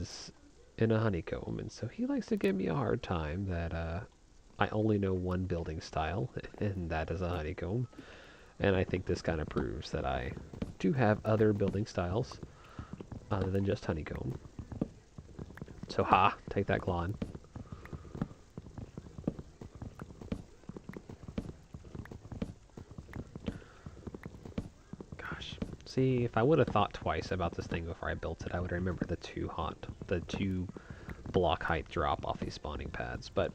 is in a honeycomb, and so he likes to give me a hard time that I only know one building style, and that is a honeycomb. And I think this kind of proves that I do have other building styles other than just honeycomb. So ha, take that, Glon. Gosh. See, if I would have thought twice about this thing before I built it, I would remember the two block height drop off these spawning pads. But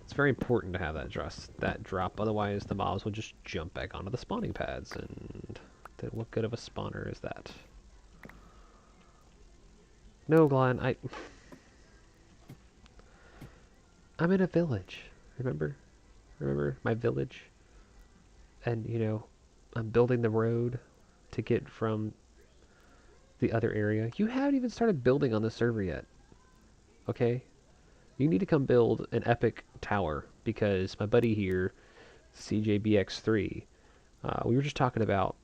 it's very important to have that drop, otherwise the mobs will just jump back onto the spawning pads, and then what good of a spawner is that? No, Glon, I'm in a village. Remember? Remember my village? And, I'm building the road to get from the other area. You haven't even started building on the server yet. Okay? You need to come build an epic tower, because my buddy here, CJBX3, we were just talking about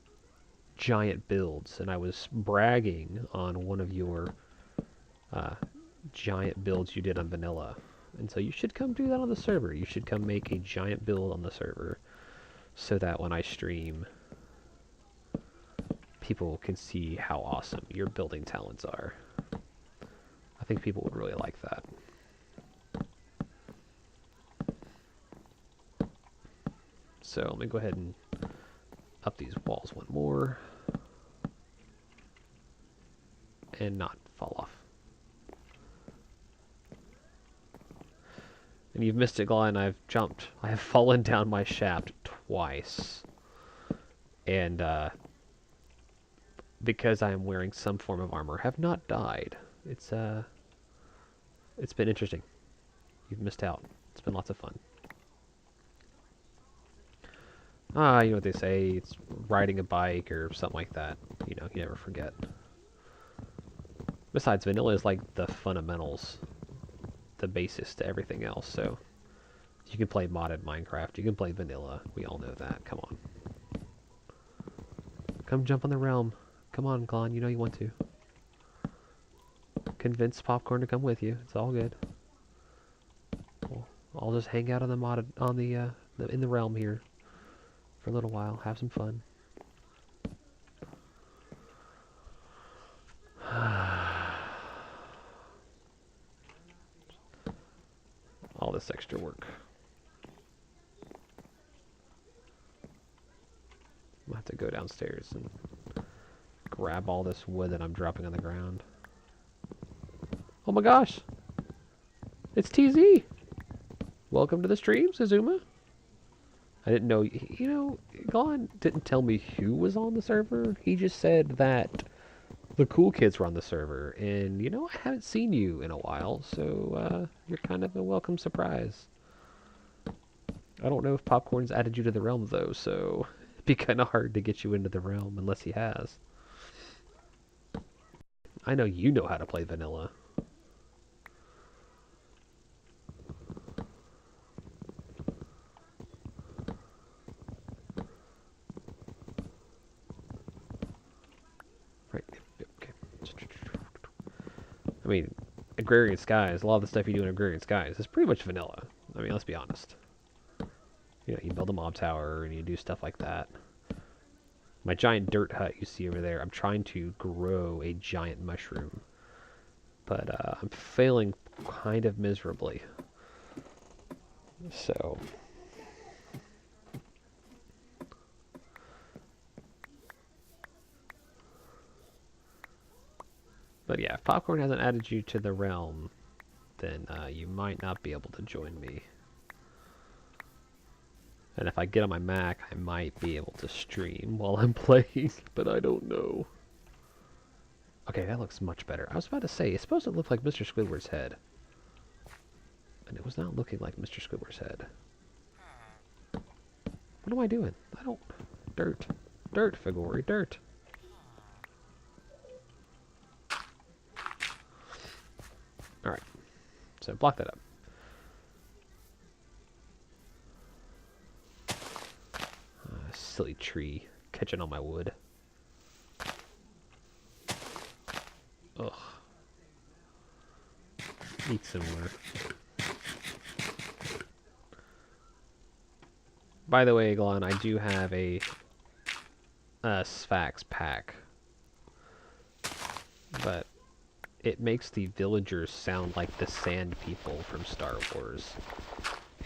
giant builds, and I was bragging on one of your giant builds you did on vanilla. And so you should come do that on the server. You should come make a giant build on the server so that when I stream, people can see how awesome your building talents are. I think people would really like that. So let me go ahead and up these walls one more and not fall off. And you've missed it, Glon. I have fallen down my shaft twice. And because I am wearing some form of armor, have not died. It's been interesting. You've missed out. It's been lots of fun. You know what they say, it's riding a bike or something like that. You never forget. Besides, vanilla is like the fundamentals, the basis to everything else, so you can play modded Minecraft, you can play vanilla, we all know that, come on. Come jump on the realm. Come on, Glon, you know you want to. Convince Popcorn to come with you, it's all good. I'll just hang out on in the realm here for a little while, have some fun. All this extra work. I'll have to go downstairs and grab all this wood that I'm dropping on the ground. Oh my gosh! It's TZ! Welcome to the stream, Suzuma. I didn't know, Glon didn't tell me who was on the server. He just said that the cool kids were on the server. And, I haven't seen you in a while, so you're kind of a welcome surprise. I don't know if Popcorn's added you to the realm, though, so it'd be kind of hard to get you into the realm unless he has. I know you know how to play vanilla. Right, okay. I mean, Agrarian Skies, a lot of the stuff you do in Agrarian Skies is pretty much vanilla. I mean, let's be honest. You build a mob tower and you do stuff like that. My giant dirt hut you see over there, I'm trying to grow a giant mushroom. But I'm failing kind of miserably. So... But yeah, if Popcorn hasn't added you to the realm, then you might not be able to join me. And if I get on my Mac, I might be able to stream while I'm playing, but I don't know. Okay, that looks much better. I was about to say, it's supposed to look like Mr. Squidward's head. And it was not looking like Mr. Squidward's head. What am I doing? I don't... Dirt. Dirt, Figori, dirt. Alright. So, block that up. Silly tree catching on my wood. Ugh. Eat similar. By the way, Glon, I do have a Sphax pack, but it makes the villagers sound like the sand people from Star Wars,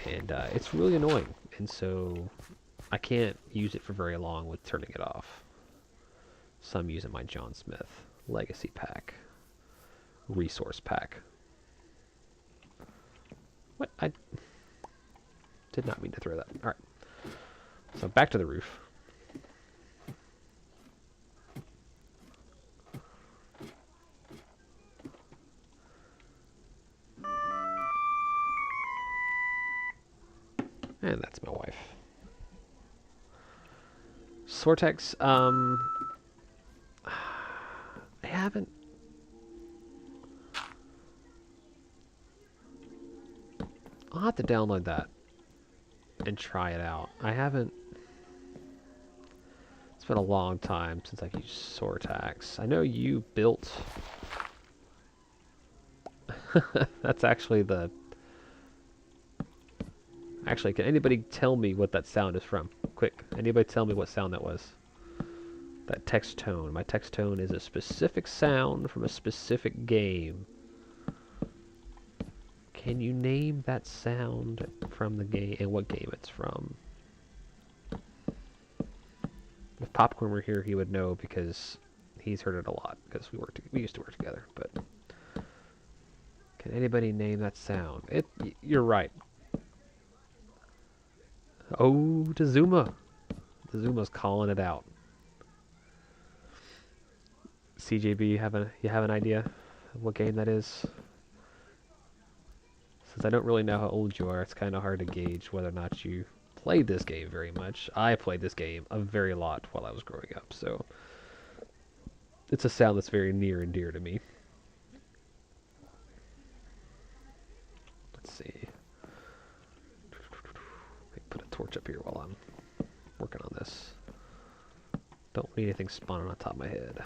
and it's really annoying, and so I can't use it for very long with turning it off. So I'm using my John Smith Legacy pack, resource pack. What? I did not mean to throw that. Alright. So back to the roof. And that's my wife. Sortex, I haven't... I'll have to download that and try it out. I haven't... It's been a long time since I've used Sortex. I know you built... That's actually the... Actually, can anybody tell me what that sound is from? Quick, anybody tell me what sound that was? That text tone. My text tone is a specific sound from a specific game. Can you name that sound from the game and what game it's from? If Popcorn were here, he would know because he's heard it a lot because we used to work together. But can anybody name that sound? You're right. Oh, Tazuma. Tazuma's calling it out. CJB, you have an idea of what game that is? Since I don't really know how old you are, it's kind of hard to gauge whether or not you played this game very much. I played this game a very lot while I was growing up, so it's a sound that's very near and dear to me. Let's see. Let me put a torch up here while I'm working on this. Don't need anything spawning on top of my head.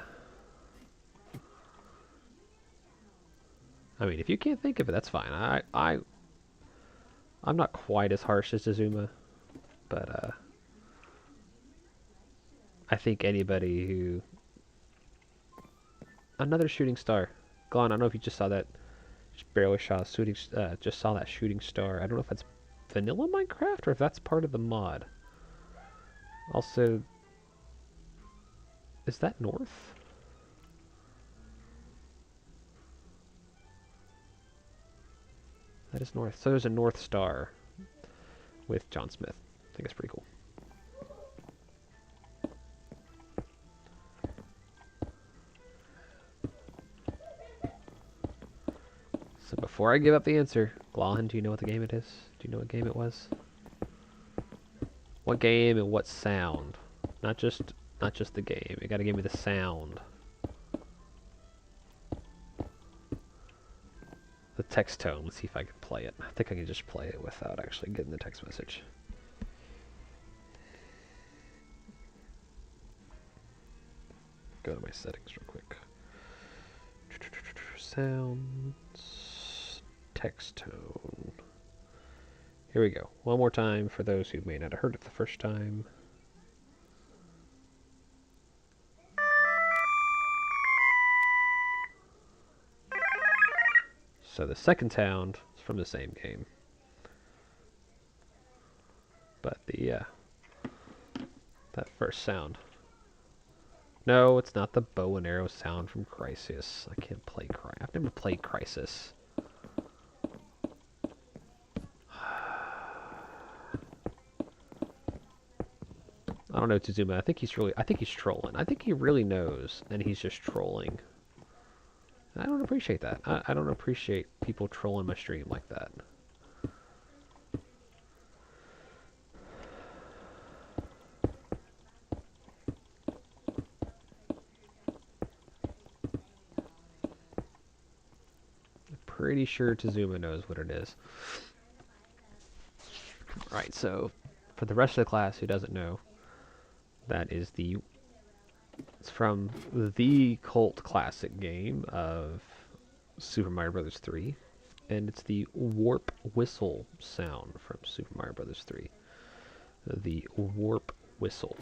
I mean, if you can't think of it, that's fine. I'm not quite as harsh as Azuma, but I think anybody who... Another shooting star. Glon, I don't know if you just saw that. Just barely just saw that shooting star. I don't know if that's vanilla Minecraft or if that's part of the mod. Also, is that north? That is north. So there's a North Star with John Smith. I think it's pretty cool. So before I give up the answer, Glon, do you know what the game it is? Do you know what game it was? What game and what sound? Not just the game. You gotta give me the sound. The text tone. Let's see if I can play it. I think I can just play it without actually getting the text message. Go to my settings real quick. Sounds. Text tone. Here we go. One more time for those who may not have heard it the first time. So the second sound is from the same game. But the that first sound. No, it's not the bow and arrow sound from Crysis. I can't play Crysis. I've never played Crysis. I don't know, Tazuma. I think he's trolling. I think he really knows, and he's just trolling. I don't appreciate that. I don't appreciate people trolling my stream like that. I'm pretty sure Tazuma knows what it is. Alright, so for the rest of the class who doesn't know, that is it's from the cult classic game of Super Mario Bros. 3. and it's the warp whistle sound from Super Mario Bros. 3. The warp whistle.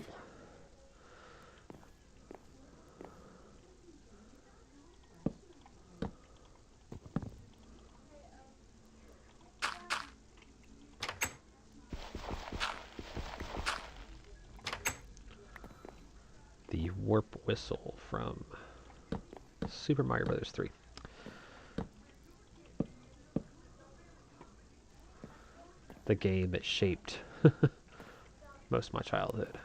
The warp whistle from Super Mario Bros. 3. The game that shaped most of my childhood.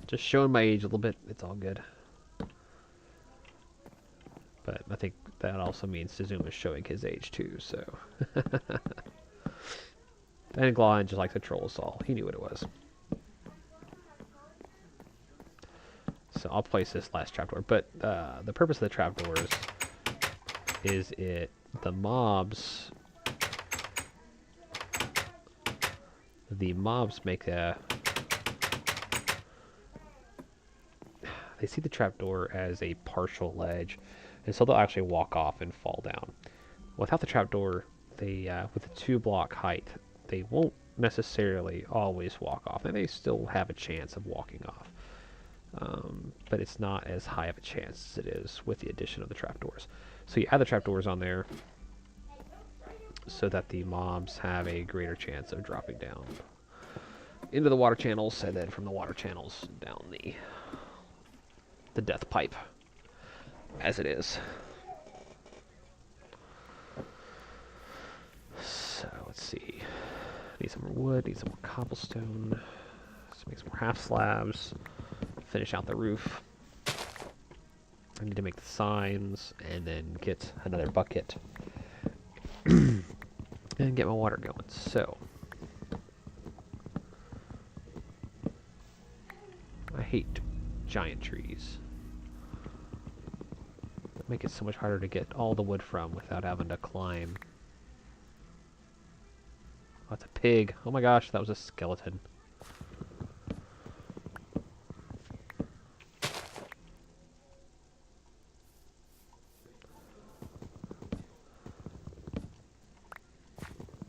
Just showing my age a little bit, it's all good. But I think that also means Suzuma's showing his age too, so. And Glon just likes to troll us all. He knew what it was. So I'll place this last trapdoor. But the purpose of the trapdoors is the mobs make a... They see the trapdoor as a partial ledge, and so they'll actually walk off and fall down. Without the trapdoor, they with a 2-block height, they won't necessarily always walk off, and they still have a chance of walking off. But it's not as high of a chance as it is with the addition of the trapdoors. So you add the trapdoors on there so that the mobs have a greater chance of dropping down into the water channels, and then from the water channels down the death pipe, as it is. So let's see. Need some more wood, need some more cobblestone. Let's make some more half slabs. Finish out the roof. I need to make the signs and then get another bucket and get my water going. So I hate giant trees. They make it so much harder to get all the wood from without having to climb. Oh, that's a pig. Oh my gosh, that was a skeleton.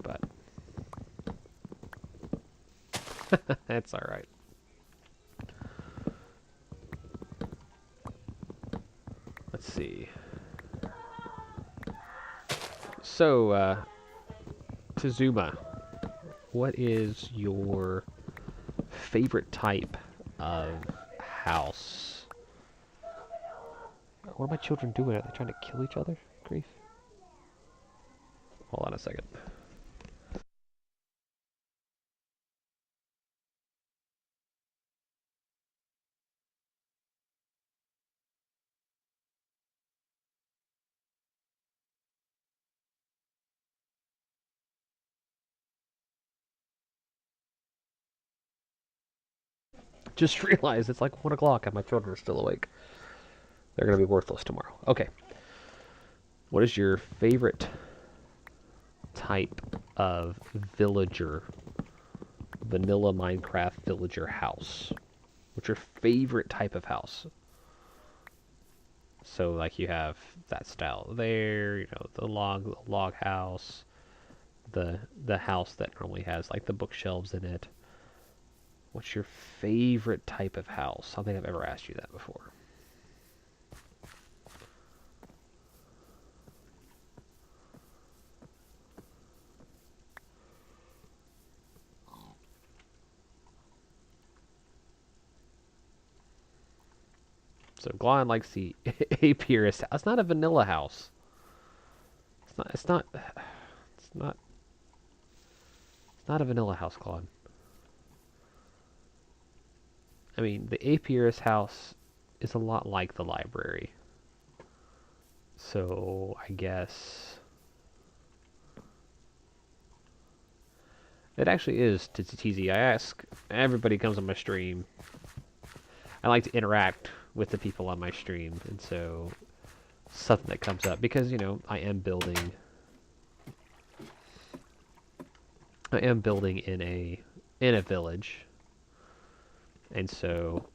But that's alright. Let's see. So, Tazuma, what is your favorite type of house? What are my children doing? Are they trying to kill each other? Grief. Hold on a second. Just realized it's like 1 o'clock and my children are still awake. They're going to be worthless tomorrow. Okay. What is your favorite type of villager, vanilla Minecraft villager house? What's your favorite type of house? So, like, you have that style there, you know, the log house, the house that normally has, like, the bookshelves in it. What's your favorite type of house? I don't think I've ever asked you that before. So Glon likes the apiarist house. It's not a vanilla house. It's not a vanilla house, Glon. I mean, the apiarist house is a lot like the library. So I guess it actually is to TZ. I ask everybody comes on my stream. I like to interact with the people on my stream, and so something that comes up because, you know, I am building in a village, and so